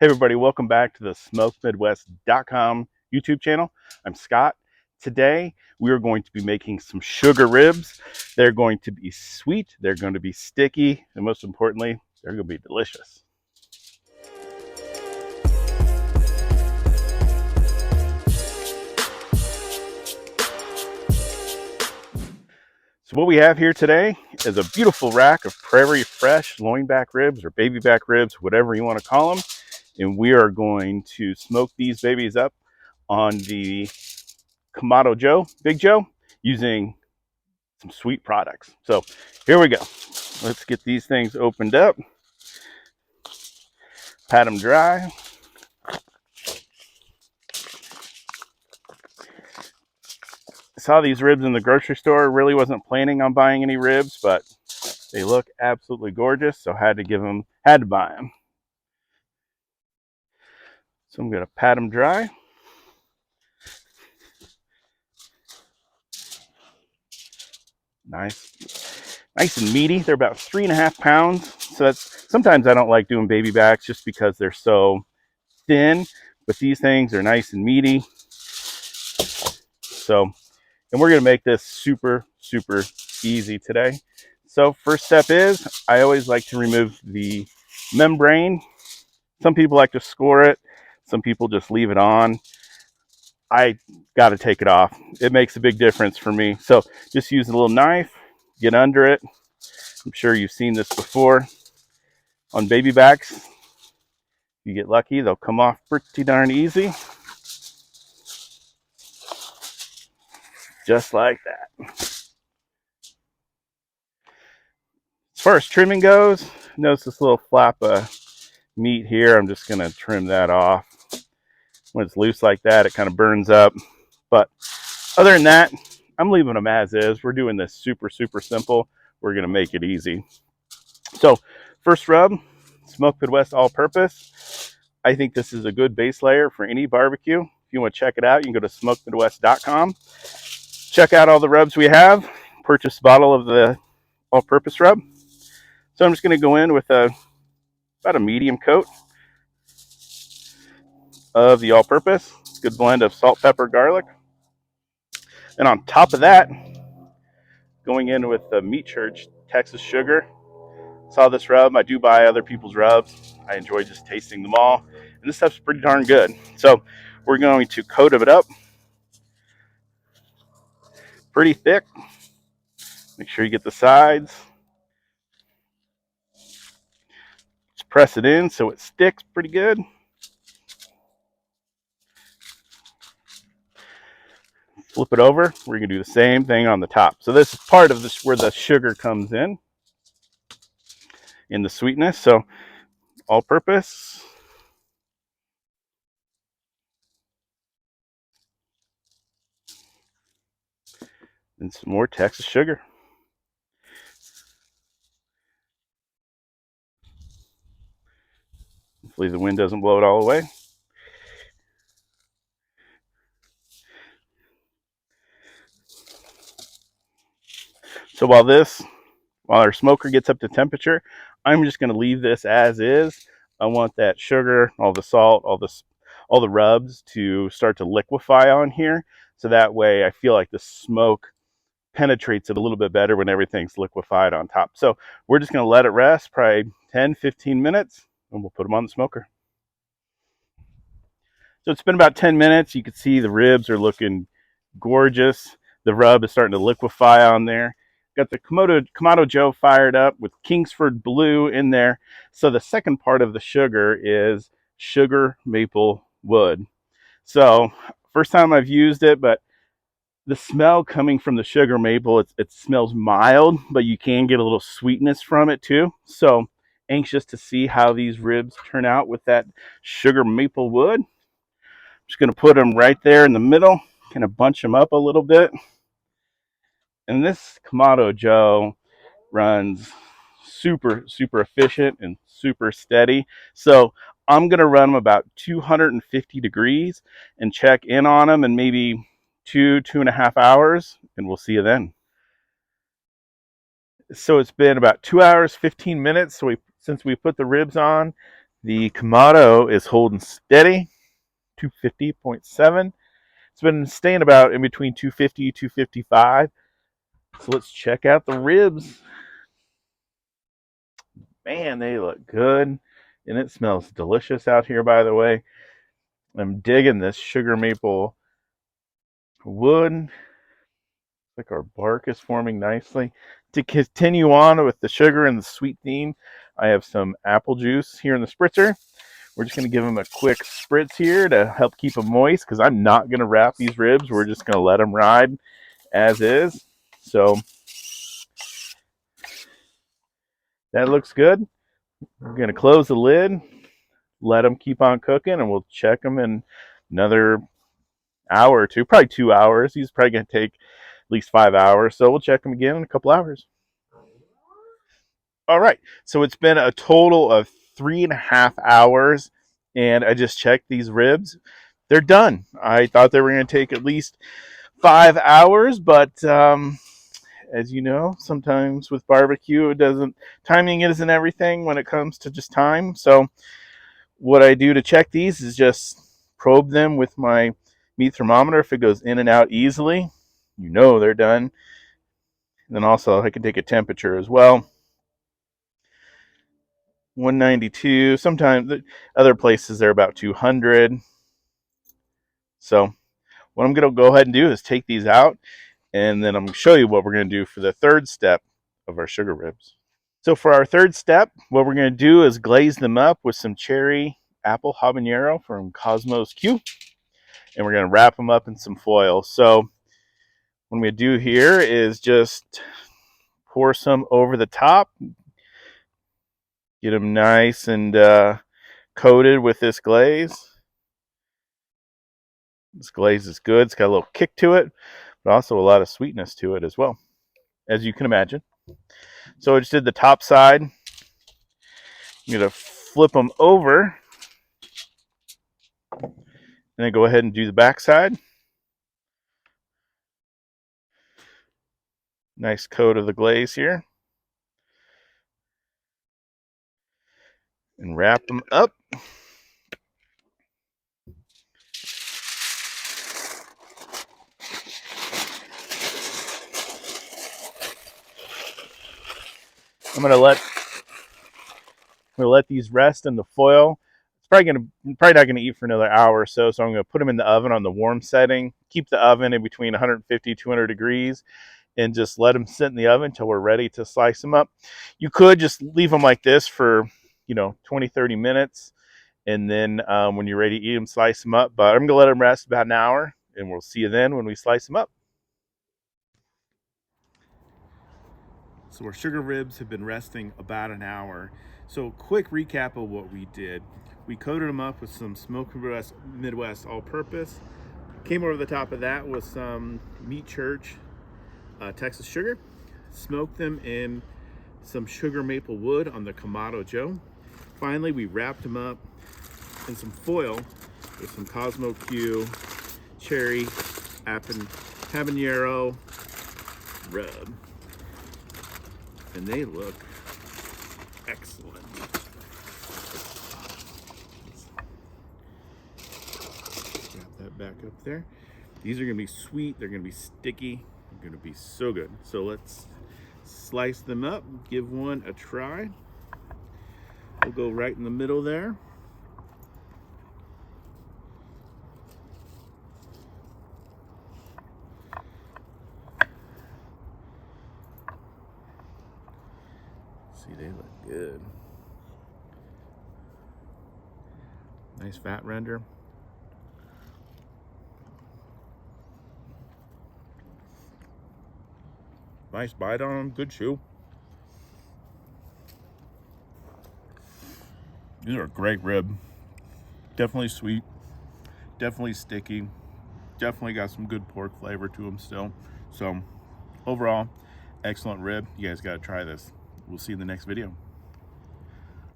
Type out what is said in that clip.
Hey everybody, welcome back to the SmokedMidwest.com YouTube channel. I'm Scott. Today we are going to be making some sugar ribs. They're going to be sweet, they're going to be sticky, and most importantly, they're going to be delicious. So what we have here today is a beautiful rack of prairie fresh loin back ribs or baby back ribs, whatever you want to call them. And we are going to smoke these babies up on the Kamado Big Joe, using some sweet products. So here we go. Let's get these things opened up, pat them dry. Saw these ribs in the grocery store. Really wasn't planning on buying any ribs, but they look absolutely gorgeous, so had to buy them. So I'm gonna pat them dry. Nice and meaty. They're about 3.5 pounds. So that's, sometimes I don't like doing baby backs just because they're so thin, but these things are nice and meaty. So, and we're gonna make this super easy today. So first step is, I always like to remove the membrane. Some people like to score it. Some people just leave it on. I got to take it off. It makes a big difference for me. So just use a little knife, get under it. I'm sure you've seen this before on baby backs. If you get lucky, they'll come off pretty darn easy. Just like that. As far as trimming goes, notice this little flap of meat here. I'm just going to trim that off. When it's loose like that, it kind of burns up. But other than that, I'm leaving them as is. We're doing this super simple. We're going to make it easy. So first rub, Smoked Midwest all-purpose. I think this is a good base layer for any barbecue. If you want to check it out, you can go to SmokedMidwest.com. Check out all the rubs we have. Purchase a bottle of the all-purpose rub. So I'm just going to go in with about a medium coat of the all-purpose. Good blend of salt, pepper, garlic. And on top of that, going in with the Meat Church Texas Sugar. Saw this rub. I do buy other people's rubs. I enjoy just tasting them all. And this stuff's pretty darn good. So we're going to coat it up pretty thick. Make sure you get the sides. Just press it in so it sticks pretty good. Flip it over. We're going to do the same thing on the top. So this is part of this where the sugar comes in the sweetness. So all purpose. And some more Texas sugar. Hopefully the wind doesn't blow it all away. So while our smoker gets up to temperature, I'm just going to leave this as is. I want that sugar, all the salt, all the rubs to start to liquefy on here. So that way I feel like the smoke penetrates it a little bit better when everything's liquefied on top. So we're just going to let it rest probably 10-15 minutes, and we'll put them on the smoker. So it's been about 10 minutes. You can see the ribs are looking gorgeous. The rub is starting to liquefy on there. Got the Kamado Joe fired up with Kingsford Blue in there. So the second part of the sugar is sugar maple wood. So first time I've used it, but the smell coming from the sugar maple, it smells mild, but you can get a little sweetness from it too. So anxious to see how these ribs turn out with that sugar maple wood. Just going to put them right there in the middle, kind of bunch them up a little bit. And this Kamado Joe runs super efficient and super steady. So I'm going to run them about 250 degrees and check in on them in maybe 2.5 hours, and we'll see you then. So it's been about 2 hours, 15 minutes since we put the ribs on. The Kamado is holding steady, 250.7. It's been staying about in between 250 255. So let's check out the ribs. Man, they look good. And it smells delicious out here, by the way. I'm digging this sugar maple wood. Like our bark is forming nicely. To continue on with the sugar and the sweet theme, I have some apple juice here in the spritzer. We're just going to give them a quick spritz here to help keep them moist because I'm not going to wrap these ribs. We're just going to let them ride as is. So that looks good. We're going to close the lid, let them keep on cooking, and we'll check them in another hour or two, probably 2 hours. These probably going to take at least 5 hours. So we'll check them again in a couple hours. All right. So it's been a total of 3.5 hours, and I just checked these ribs. They're done. I thought they were going to take at least 5 hours, but as you know, sometimes with barbecue, timing isn't everything when it comes to just time. So what I do to check these is just probe them with my meat thermometer. If it goes in and out easily, you know they're done. And then also I can take a temperature as well. 192. Sometimes other places they're about 200. So what I'm going to go ahead and do is take these out, and then I'm going to show you what we're going to do for the third step of our sugar ribs. So for our third step, what we're going to do is glaze them up with some cherry apple habanero from Cosmos Q, and we're going to wrap them up in some foil. So what I'm going to do here is just pour some over the top, get them nice and coated with this glaze. This glaze is good. It's got a little kick to it, but also a lot of sweetness to it as well, as you can imagine. So I just did the top side. I'm going to flip them over and then go ahead and do the back side. Nice coat of the glaze here. And wrap them up. I'm gonna let these rest in the foil. It's probably not gonna eat for another hour or so. So I'm gonna put them in the oven on the warm setting. Keep the oven in between 150 200 degrees, and just let them sit in the oven until we're ready to slice them up. You could just leave them like this for 20-30 minutes, and then when you're ready to eat them, slice them up. But I'm gonna let them rest about an hour, and we'll see you then when we slice them up. So our sugar ribs have been resting about an hour. So quick recap of what we did. We coated them up with some Smoked Midwest all-purpose. Came over the top of that with some Meat Church Texas sugar. Smoked them in some sugar maple wood on the Kamado Joe. Finally, we wrapped them up in some foil with some Cosmo Q cherry habanero rub. And they look excellent. Got that back up there. These are gonna be sweet, they're gonna be sticky, they're gonna be so good. So let's slice them up, give one a try. We'll go right in the middle there. See, they look good. Nice fat render. Nice bite on them, good chew. These are a great rib. Definitely sweet, definitely sticky, definitely got some good pork flavor to them still. So overall, excellent rib. You guys got to try this. We'll see you in the next video.